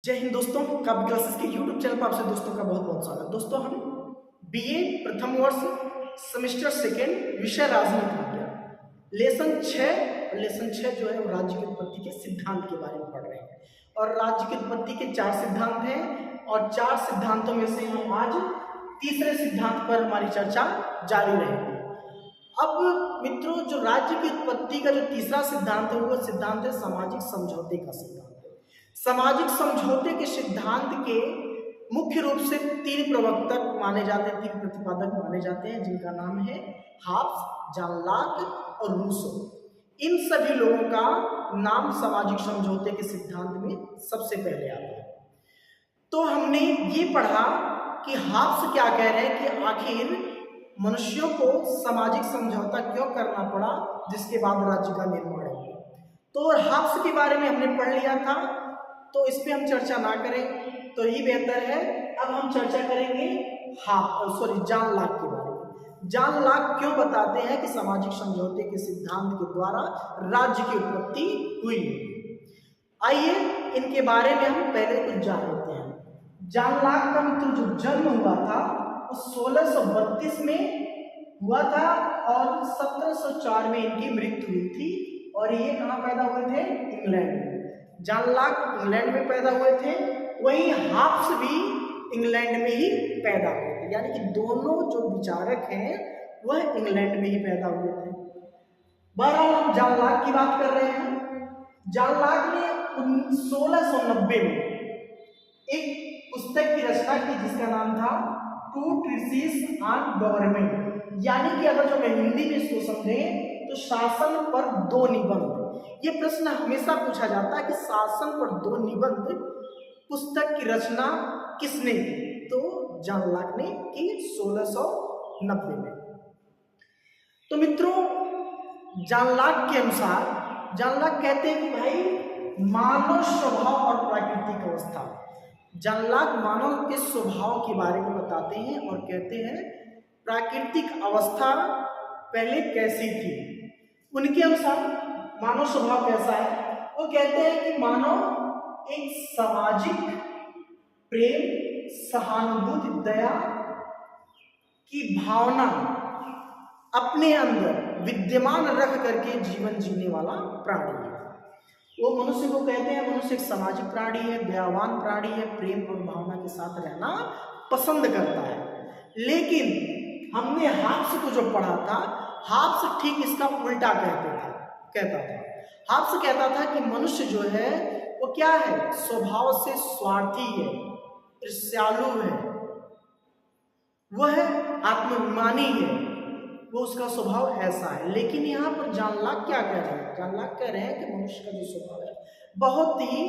जय हिंद दोस्तों, काव्य क्लासेस के यूट्यूब चैनल पर आप सभी दोस्तों का बहुत बहुत स्वागत। दोस्तों, हम बीए प्रथम वर्ष सेमेस्टर सेकेंड विषय राजनीति विज्ञान लेसन 6 जो है वो राज्य की उत्पत्ति के सिद्धांत के बारे में पढ़ रहे हैं। और राज्य की उत्पत्ति के 4 सिद्धांत हैं और 4 सिद्धांतों में से हम आज तीसरे सिद्धांत पर हमारी चर्चा जारी रहेगी। अब मित्रों, जो राज्य की उत्पत्ति का जो तीसरा सिद्धांत है वो सिद्धांत है सामाजिक समझौते का सिद्धांत। सामाजिक समझौते के सिद्धांत के मुख्य रूप से 3 प्रवर्तक माने जाते हैं, 3 प्रतिपादक माने जाते हैं, जिनका नाम है हॉब्स, जॉन लॉक और रूसो। इन सभी लोगों का नाम सामाजिक समझौते के सिद्धांत में सबसे पहले आता है। तो हमने ये पढ़ा कि हॉब्स क्या कह रहे हैं कि आखिर मनुष्यों को सामाजिक समझौता क्यों करना पड़ा जिसके बाद राज्य का निर्माण हुआ। तो हॉब्स के बारे में हमने पढ़ लिया था, तो इस पे हम चर्चा ना करें तो ही बेहतर है। अब हम चर्चा करेंगे जॉन लॉक के बारे में। जॉन लॉक क्यों बताते हैं कि सामाजिक समझौते के सिद्धांत के द्वारा राज्य की उत्पत्ति हुई। आइए इनके बारे में हम पहले कुछ जान लेते हैं। जॉन लॉक का मित्र जो जन्म हुआ था वो 1632 में हुआ था और 1704 में इनकी मृत्यु हुई थी। और ये कहाँ पैदा हुए थे? इंग्लैंड में। जॉन लॉक इंग्लैंड में पैदा हुए थे, वहीं हॉब्स भी इंग्लैंड में ही पैदा हुए थे, यानी कि दोनों जो विचारक हैं वह इंग्लैंड में ही पैदा हुए थे। बहरहाल हम जॉन लॉक की बात कर रहे हैं। जॉन लॉक ने 1690 में एक पुस्तक की रचना की जिसका नाम था टू ट्रीटिस ऑन गवर्नमेंट, यानी कि अगर जो मैं हिंदी में इसको समझें तो शासन पर 2 निबंध। ये प्रश्न हमेशा पूछा जाता है कि शासन पर 2 निबंध पुस्तक की रचना किसने की? तो जॉन लॉक ने की 1690 में। तो मित्रों, जॉन लॉक के अनुसार जॉन लॉक कहते हैं कि भाई मानव स्वभाव और प्राकृतिक अवस्था। जॉन लॉक मानव के स्वभाव के बारे में बताते हैं और कहते हैं प्राकृतिक अवस्था पहले कैसी थी। उनके अनुसार मानव स्वभाव कैसा है? वो कहते हैं कि मानव एक सामाजिक प्रेम, सहानुभूति, दया की भावना अपने अंदर विद्यमान रख करके जीवन जीने वाला प्राणी है। वो मनुष्य को कहते हैं मनुष्य एक सामाजिक प्राणी है, दयावान प्राणी है, प्रेम और भावना के साथ रहना पसंद करता है। लेकिन हमने हॉब्स को जो पढ़ा था, हॉब्स ठीक इसका उल्टा कहता था। हॉब्स कहता था कि मनुष्य जो है वो क्या है? स्वभाव से स्वार्थी है, ईर्ष्यालु है, वह आत्माभिमानी है, वो उसका स्वभाव ऐसा है। लेकिन यहाँ पर जॉन लॉक क्या कह रहे हैं? जॉन लॉक कह रहे हैं कि मनुष्य का जो स्वभाव है बहुत ही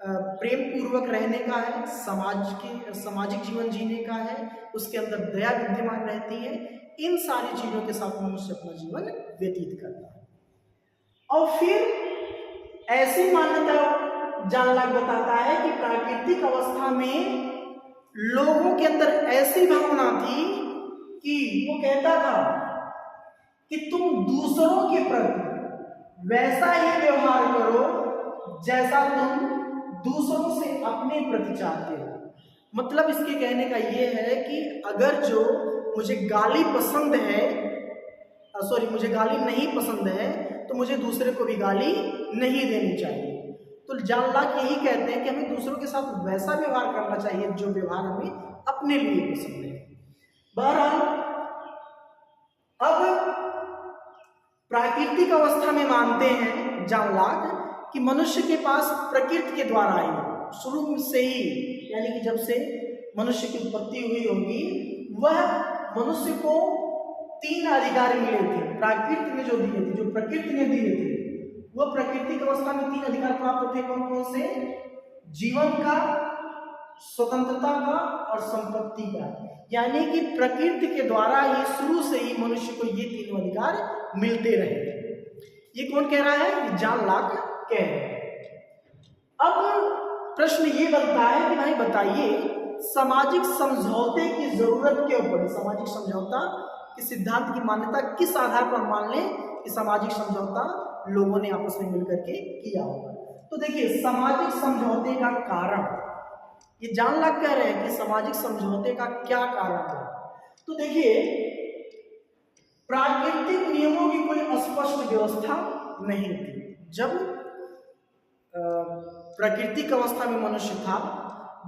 प्रेम पूर्वक रहने का है, सामाजिक जीवन जीने का है, उसके अंदर दया विद्यमान रहती है। इन सारी चीजों के साथ मनुष्य अपना जीवन व्यतीत करता है। और फिर ऐसी मान्यता जॉन लॉक बताता है कि प्राकृतिक अवस्था में लोगों के अंदर ऐसी भावना थी कि वो कहता था कि तुम दूसरों के प्रति वैसा ही व्यवहार करो जैसा तुम दूसरों से अपने प्रति चाहते हो। मतलब इसके कहने का ये है कि अगर जो मुझे गाली पसंद है, मुझे गाली नहीं पसंद है तो मुझे दूसरे को भी गाली नहीं देनी चाहिए। तो जॉन लॉक यही कहते हैं कि हमें दूसरों के साथ वैसा व्यवहार करना चाहिए जो व्यवहार हमें अपने लिए पसंद है। बहरहाल अब प्राकृतिक अवस्था में मानते हैं जॉन लॉक कि मनुष्य के पास प्रकृति के द्वारा आई शुरू से ही, यानी कि जब से मनुष्य की उत्पत्ति हुई होगी, वह मनुष्य को 3 अधिकार मिले थे। प्रकृति ने जो दिए थे, जो प्रकृति ने दिए थे, वह प्राकृतिक अवस्था में 3 अधिकार प्राप्त थे। कौन कौन से? जीवन का, स्वतंत्रता का और संपत्ति का। यानी कि प्रकृति के द्वारा ही शुरू से ही मनुष्य को ये 3 अधिकार मिलते रहे। ये कौन कह रहा है? जॉन लॉक कह रहे हैं। अब प्रश्न ये बनता है कि भाई बताइए सामाजिक समझौते की जरूरत क्यों पड़ी? सामाजिक समझौता के सिद्धांत की मान्यता किस आधार पर मान लें कि सामाजिक समझौता लोगों ने आपस में मिलकर के किया होगा? तो देखिए सामाजिक समझौते का कारण, ये जान लाग कह रहे हैं कि सामाजिक समझौते का क्या कारण है। तो देखिए प्राकृतिक नियमों की कोई स्पष्ट व्यवस्था नहीं थी। जब प्राकृतिक अवस्था में मनुष्य था,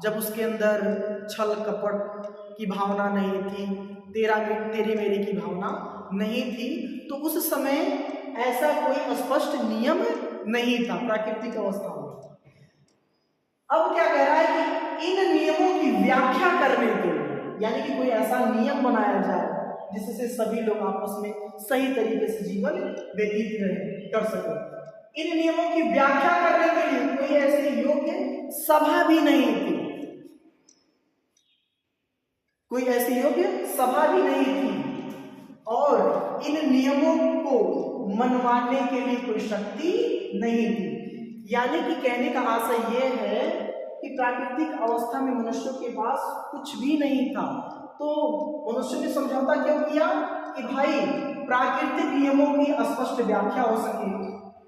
जब उसके अंदर छल कपट की भावना नहीं थी, तेरे मेरे की भावना नहीं थी, तो उस समय ऐसा कोई स्पष्ट नियम नहीं था प्राकृतिक अवस्था में। अब क्या कह रहा है कि इन नियमों की व्याख्या करने के लिए, यानी कि कोई ऐसा नियम बनाया जाए जिससे सभी लोग आपस में सही तरीके से जीवन व्यतीत कर सके। इन नियमों की व्याख्या करने के लिए कोई ऐसी योग्य सभा भी नहीं थी, कोई ऐसी योग्य सभा भी नहीं थी, और इन नियमों को मनवाने के लिए कोई शक्ति नहीं थी। यानी कि कहने का आशय यह है कि प्राकृतिक अवस्था में मनुष्य के पास कुछ भी नहीं था, तो मनुष्य ने समझौता क्यों किया कि भाई प्राकृतिक नियमों की स्पष्ट व्याख्या हो सके,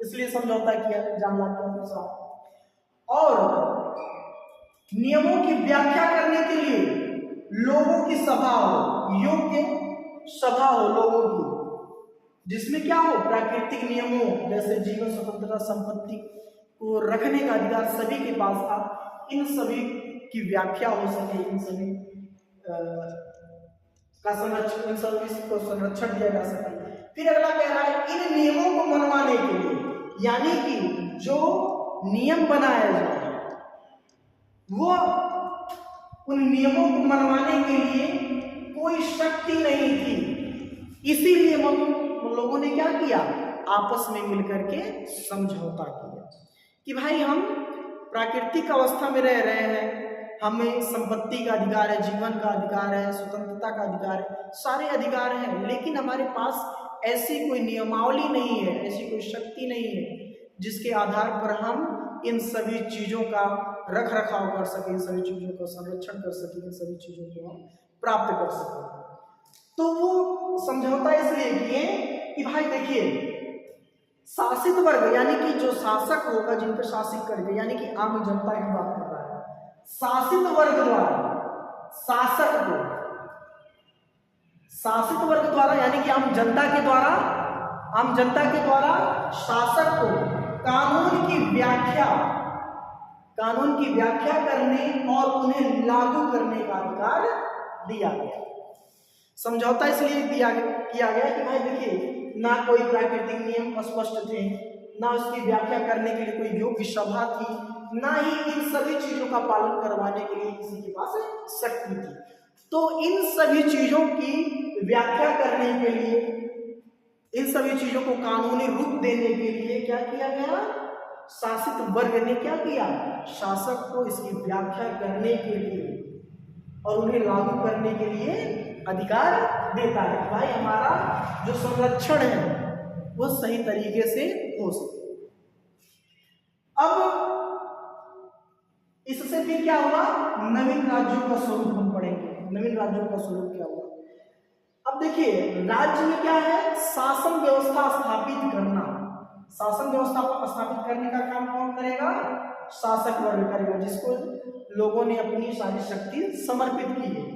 इसलिए समझौता किया जानला के अनुसार। और नियमों की व्याख्या करने के लिए लोगों की सभा हो, योग्य सभा हो लोगों की, जिसमें क्या हो, प्राकृतिक नियमों जैसे जीवन स्वतंत्रता संपत्ति को रखने का अधिकार सभी के पास था, इन सभी की व्याख्या हो सके, इन सभी का संरक्षण, इन सभी को संरक्षण दिया जा सके। फिर अगला कह रहा है इन नियमों को मनवाने के लिए, यानी कि जो नियम बनाया जाए वो उन नियमों को मनवाने के लिए कोई शक्ति नहीं थी, इसीलिए लोगों ने क्या किया, आपस में मिलकर के समझौता किया कि भाई हम प्राकृतिक अवस्था में रह रहे हैं, हमें संपत्ति का अधिकार है, जीवन का अधिकार है, स्वतंत्रता का अधिकार है, सारे अधिकार हैं, लेकिन हमारे पास ऐसी कोई नियमावली नहीं है, ऐसी कोई शक्ति नहीं है जिसके आधार पर हम इन सभी चीजों का रख रखाव कर सके, इन सभी चीजों का संरक्षण कर सके, इन सभी चीजों को हम प्राप्त कर सके। तो वो समझौता इसलिए किए कि भाई देखिए शासित वर्ग, यानी कि जो शासक होगा, जिन पर शासित करेगा, यानी कि आम जनता की बात कर रहा है, शासित वर्ग द्वारा शासक को, शासित वर्ग द्वारा यानी कि आम जनता के द्वारा शासक को कानून की व्याख्या करने और उन्हें लागू करने का अधिकार दिया गया। समझौता इसलिए किया गया कि भाई देखिए ना कोई प्राकृतिक नियम स्पष्ट थे, ना उसकी व्याख्या करने के लिए कोई योग्य सभा थी, ना ही इन सभी चीजों का पालन करवाने के लिए किसी के पास शक्ति थी। तो इन सभी चीजों की व्याख्या करने के लिए, इन सभी चीजों को कानूनी रूप देने के लिए क्या किया गया, शासित वर्ग ने क्या किया, शासक को इसकी व्याख्या करने के लिए और उन्हें लागू करने के लिए अधिकार देता है। भाई हमारा जो संरक्षण है वो सही तरीके से हो सके। अब इससे फिर क्या हुआ, नवीन राज्यों का स्वरूप हम पढ़ेंगे। नवीन राज्यों का स्वरूप क्या हुआ, अब देखिए राज्य में क्या है, शासन व्यवस्था स्थापित करना। शासन व्यवस्था स्थापित करने का काम कौन करेगा, शासक वर्ग करेगा, जिसको लोगों ने अपनी सारी शक्ति समर्पित की है।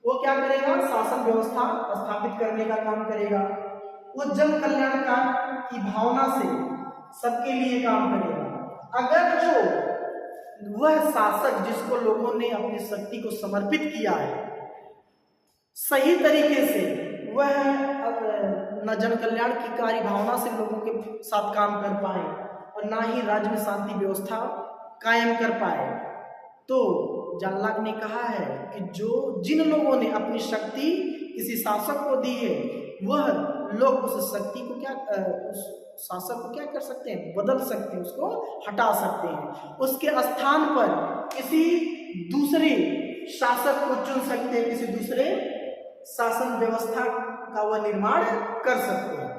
वो क्या करेगा, शासन व्यवस्था स्थापित करने का काम करेगा। वो जन कल्याण की भावना से सबके लिए काम करेगा। अगर जो वह शासक जिसको लोगों ने अपनी शक्ति को समर्पित किया है सही तरीके से वह न जन कल्याण की कार्य भावना से लोगों के साथ काम कर पाए और ना ही राज्य में शांति व्यवस्था कायम कर पाए, तो जानलाक ने कहा है कि जिन लोगों ने अपनी शक्ति किसी शासक को दी है वह लोग उस शक्ति को उस शासक को क्या कर सकते हैं, बदल सकते हैं, उसको हटा सकते हैं, उसके स्थान पर किसी दूसरे शासक को चुन सकते हैं, किसी दूसरे शासन व्यवस्था का वह निर्माण कर सकते हैं।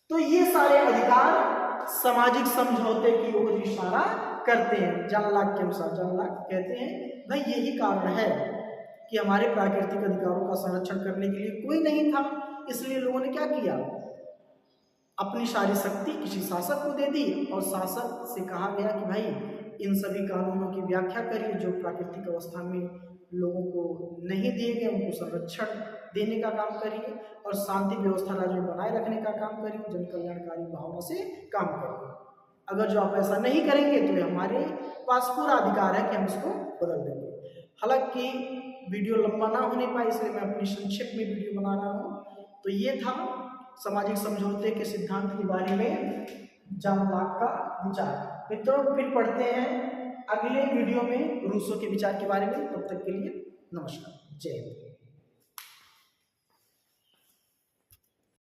तो ये सारे अधिकार सामाजिक समझौते की ओर इशारा करते हैं। जानलाक के अनुसार, जानलाक कहते हैं भाई यही कारण है कि हमारे प्राकृतिक अधिकारों का संरक्षण करने के लिए कोई नहीं था, इसलिए लोगों ने क्या किया, अपनी सारी शक्ति किसी शासक को दे दी और शासक से कहा गया कि भाई इन सभी कानूनों की व्याख्या करिए जो प्राकृतिक अवस्था में लोगों को नहीं दिए गए, उनको संरक्षण देने का काम करिए और शांति व्यवस्था राज्य में बनाए रखने का काम करिए, जन कल्याणकारी भावना से काम करिए। अगर जो आप ऐसा नहीं करेंगे तो ये हमारे पास पूरा अधिकार है कि हम इसको बदल देंगे। हालांकि वीडियो लंबा ना होने पाए इसलिए मैं अपनी संक्षिप्त में वीडियो बना रहा हूँ। तो ये था सामाजिक समझौते के सिद्धांत के बारे में जॉन लॉक का विचार। मित्रों फिर पढ़ते हैं अगले वीडियो में रूसो के विचार के बारे में। तब तक के लिए नमस्कार, जय हिंद।